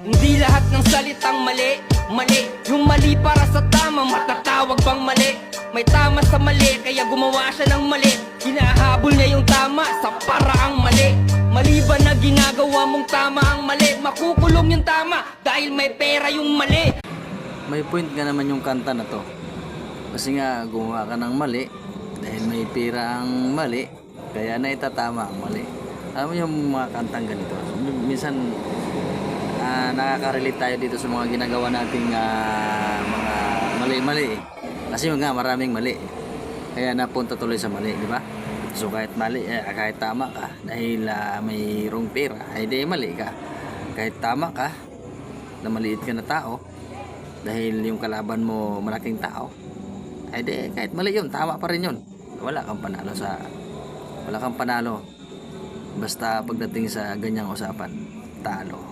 Hindi lahat ng salitang mali, mali. Yung mali para sa tama, matatawag bang mali? May tama sa mali, kaya gumawa siya ng mali. Hinahabol niya yung tama sa paraang mali. Mali ba na ginagawa mong tama ang mali? Makukulong yung tama dahil may pera yung mali. May point ka naman yung kanta na to. Kasi nga gumawa ka ng mali dahil may pera ang mali, kaya naitatama ang mali. Alam mo yung mga kantang ganito, minsan nakaka-relate tayo dito sa mga ginagawa nating mga mali-mali eh. Kasi yun nga, maraming mali, kaya napunta tuloy sa mali, di ba? So kahit mali, kahit tama ka dahil mayroong pera, ay di mali ka. Kahit tama ka na maliit ka na tao dahil yung kalaban mo malaking tao, ay di kahit mali yun, tama pa rin yun. Wala kang panalo basta pagdating sa ganyang usapan, talo.